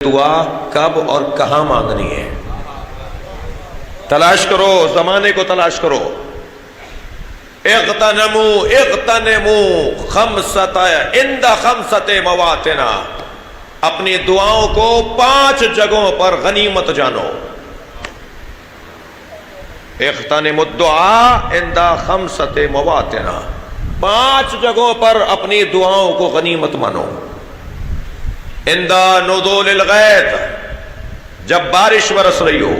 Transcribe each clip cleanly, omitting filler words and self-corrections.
دعا کب اور کہاں مانگنی ہے، تلاش کرو، زمانے کو تلاش کرو۔ اغتنموا خمسۃ عند خمسۃ مواطن، اپنی دعاؤں کو 5 جگہوں پر غنیمت جانو۔ اغتنموا الدعاء عند خمسۃ مواطن، 5 جگہوں پر اپنی دعاؤں کو غنیمت مانو۔ عند نزول الغیث، جب بارش برس رہی ہو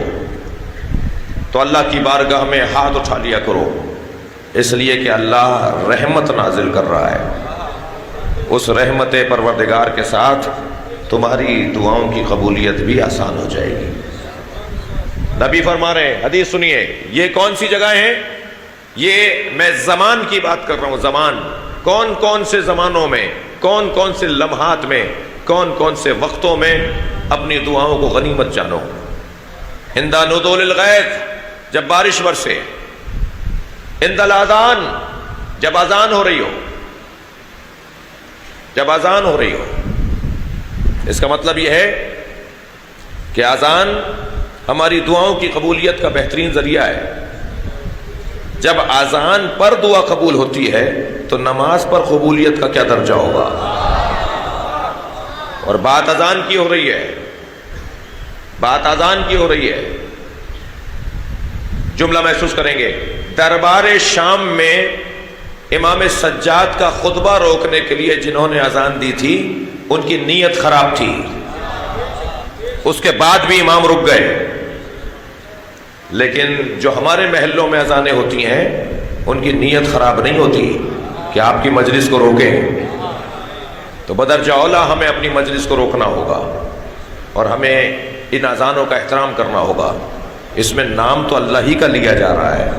تو اللہ کی بارگاہ میں ہاتھ اٹھا لیا کرو، اس لیے کہ اللہ رحمت نازل کر رہا ہے۔ اس رحمت پروردگار کے ساتھ تمہاری دعاؤں کی قبولیت بھی آسان ہو جائے گی۔ نبی فرما رہے ہیں، حدیث سنیے، یہ کون سی جگہیں ہیں؟ یہ میں زمان کی بات کر رہا ہوں۔ زمان، کون کون سے زمانوں میں، کون کون سے لمحات میں، کون کون سے وقتوں میں اپنی دعاؤں کو غنیمت جانو۔ عند نزول الغیث، جب بارش برسے۔ عند الاذان، جب اذان ہو رہی ہو، جب اذان ہو رہی ہو۔ اس کا مطلب یہ ہے کہ اذان ہماری دعاؤں کی قبولیت کا بہترین ذریعہ ہے۔ جب اذان پر دعا قبول ہوتی ہے تو نماز پر قبولیت کا کیا درجہ ہوگا؟ اور بات اذان کی ہو رہی ہے، بات اذان کی ہو رہی ہے۔ جملہ محسوس کریں گے، دربار شام میں امام سجاد کا خطبہ روکنے کے لیے جنہوں نے اذان دی تھی ان کی نیت خراب تھی، اس کے بعد بھی امام رک گئے۔ لیکن جو ہمارے محلوں میں اذانیں ہوتی ہیں ان کی نیت خراب نہیں ہوتی کہ آپ کی مجلس کو روکیں، تو بدرجہ اولیٰ ہمیں اپنی مجلس کو روکنا ہوگا اور ہمیں ان اذانوں کا احترام کرنا ہوگا۔ اس میں نام تو اللہ ہی کا لیا جا رہا ہے،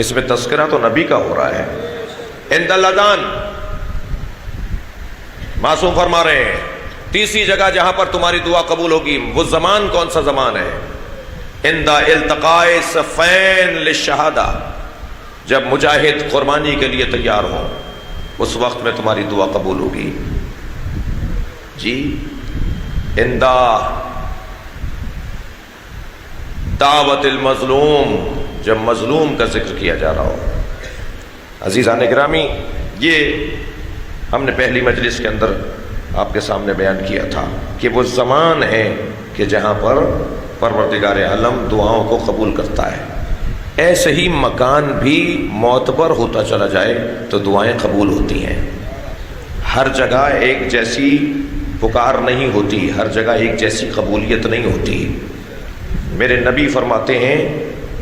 اس میں تذکرہ تو نبی کا ہو رہا ہے۔ عند الاذان، معصوم فرما رہے ہیں، تیسری جگہ جہاں پر تمہاری دعا قبول ہوگی وہ زمان کون سا زمان ہے؟ عند التقاء الصفین للشہادہ، جب مجاہد قربانی کے لیے تیار ہوں اس وقت میں تمہاری دعا قبول ہوگی۔ جی، عند دعوت المظلوم، جب مظلوم کا ذکر کیا جا رہا ہو۔ عزیزان گرامی، یہ ہم نے پہلی مجلس کے اندر آپ کے سامنے بیان کیا تھا کہ وہ زمان ہے کہ جہاں پر پروردگار عالم دعاؤں کو قبول کرتا ہے۔ ایسے ہی مکان بھی معتبر ہوتا چلا جائے تو دعائیں قبول ہوتی ہیں۔ ہر جگہ ایک جیسی پکار نہیں ہوتی، ہر جگہ ایک جیسی قبولیت نہیں ہوتی۔ میرے نبی فرماتے ہیں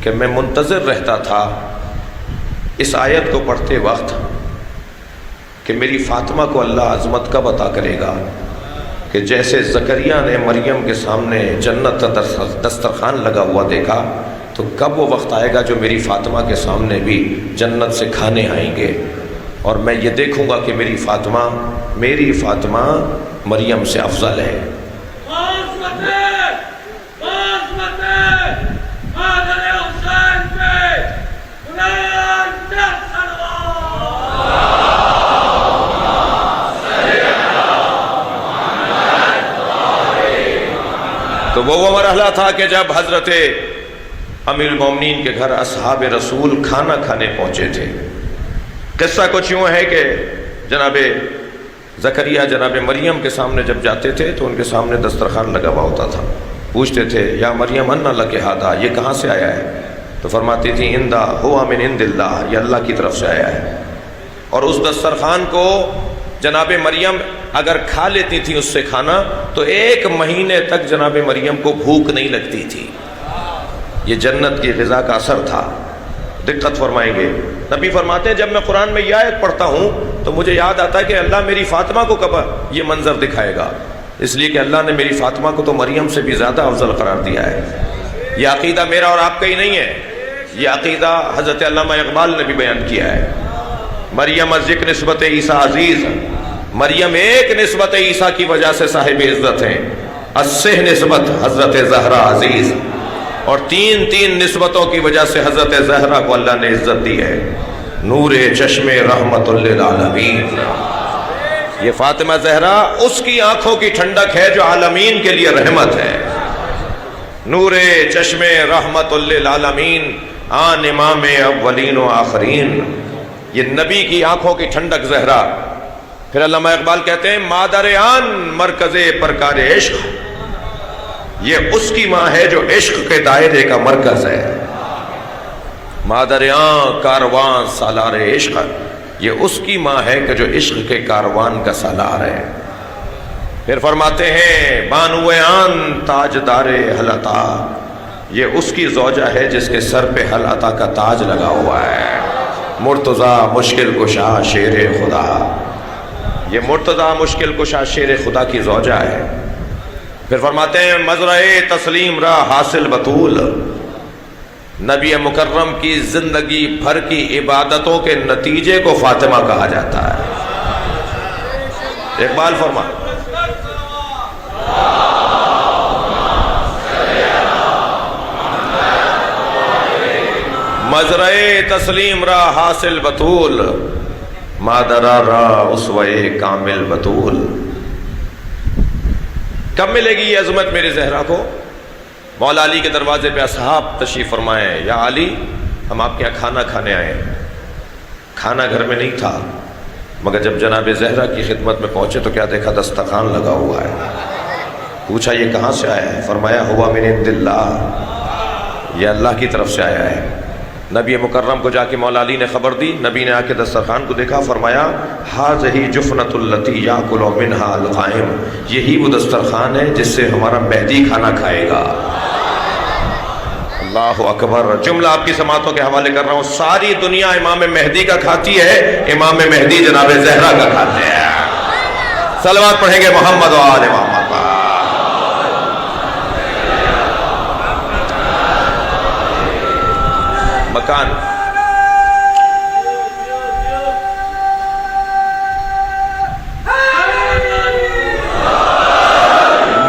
کہ میں منتظر رہتا تھا اس آیت کو پڑھتے وقت کہ میری فاطمہ کو اللہ عظمت کب عطا کرے گا، کہ جیسے زکریا نے مریم کے سامنے جنت کا دسترخوان لگا ہوا دیکھا تو کب وہ وقت آئے گا جو میری فاطمہ کے سامنے بھی جنت سے کھانے آئیں گے اور میں یہ دیکھوں گا کہ میری فاطمہ مریم سے افضل ہے۔ تو وہ مرحلہ تھا کہ جب حضرت امیر المومنین کے گھر اصحاب رسول کھانا کھانے پہنچے تھے۔ قصہ کچھ یوں ہے کہ جناب زکریا جناب مریم کے سامنے جب جاتے تھے تو ان کے سامنے دسترخوان لگا ہوا ہوتا تھا۔ پوچھتے تھے، یا مریم انا لک ھذا، یہ کہاں سے آیا ہے؟ تو فرماتی تھی، اندا ہوا من عند اللہ، یہ اللہ کی طرف سے آیا ہے۔ اور اس دسترخوان کو جناب مریم اگر کھا لیتی تھی اس سے کھانا تو 1 مہینے تک جناب مریم کو بھوک نہیں لگتی تھی۔ یہ جنت کی غذا کا اثر تھا۔ دقت فرمائیں گے، نبی فرماتے ہیں جب میں قرآن میں یہ آیت پڑھتا ہوں تو مجھے یاد آتا ہے کہ اللہ میری فاطمہ کو کب یہ منظر دکھائے گا، اس لیے کہ اللہ نے میری فاطمہ کو تو مریم سے بھی زیادہ افضل قرار دیا ہے۔ یہ عقیدہ میرا اور آپ کا ہی نہیں ہے، یہ عقیدہ حضرت علامہ اقبال نے بھی بیان کیا ہے۔ مریم از یک نسبت عیسیٰ عزیز، مریم ایک نسبت عیسیٰ کی وجہ سے صاحب عزت ہیں، اسہ نسبت حضرت زہرا عزیز، اور 3 نسبتوں کی وجہ سے حضرت زہرا کو اللہ نے عزت دی ہے۔ نور چشم رحمت للعالمین، یہ فاطمہ زہرا اس کی آنکھوں کی ٹھنڈک ہے جو عالمین کے لیے رحمت ہے. نور چشم رحمت للعالمین، آن امام اولین و آخرین. یہ نبی کی آنکھوں کی ٹھنڈک زہرا. پھر علامہ اقبال کہتے ہیں مادر آن مرکز پرکار عشق، یہ اس کی ماں ہے جو عشق کے دائرے کا مرکز ہے. مادر آن کاروان سالار عشق، یہ اس کی ماں ہے کہ جو عشق کے کاروان کا سالار ہے. پھر فرماتے ہیں بانو آن تاجدار حل عطا، یہ اس کی زوجہ ہے جس کے سر پہ حل عطا کا تاج لگا ہوا ہے. مرتضی مشکل کشا شیر خدا، یہ مرتضی مشکل کشا شیر خدا کی زوجہ ہے. پھر فرماتے ہیں مزرعے تسلیم را حاصل بطول، نبی مکرم کی زندگی بھر کی عبادتوں کے نتیجے کو فاطمہ کہا جاتا ہے. اقبال فرما مزرعے تسلیم را حاصل بطول، مادرہ را اسوے کامل بطول. کب ملے گی یہ عظمت میرے زہرا کو؟ مولا علی کے دروازے پہ اصحاب تشریف فرمائے، یا علی ہم آپ کے یہاں کھانا کھانے آئے. کھانا گھر میں نہیں تھا، مگر جب جناب زہرا کی خدمت میں پہنچے تو کیا دیکھا؟ دسترخوان لگا ہوا ہے. پوچھا یہ کہاں سے آیا ہے؟ فرمایا ہوا من عند اللہ، یہ اللہ کی طرف سے آیا ہے. نبی مکرم کو جا کے مولا علی نے خبر دی. نبی نے آ کے دسترخوان کو دیکھا، فرمایا ھذہ جفنۃ التی یاکل منھا القائم، یہی وہ دسترخوان ہے جس سے ہمارا مہدی کھانا کھائے گا. اللہ اکبر. جملہ آپ کی سماعتوں کے حوالے کر رہا ہوں. ساری دنیا امام مہدی کا کھاتی ہے، امام مہدی جناب زہرا کا کھاتے ہیں. صلوات پڑھیں گے محمد و آل محمد. مکان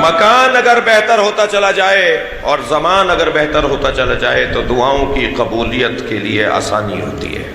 مکان اگر بہتر ہوتا چلا جائے اور زمان اگر بہتر ہوتا چلا جائے تو دعاؤں کی قبولیت کے لیے آسانی ہوتی ہے.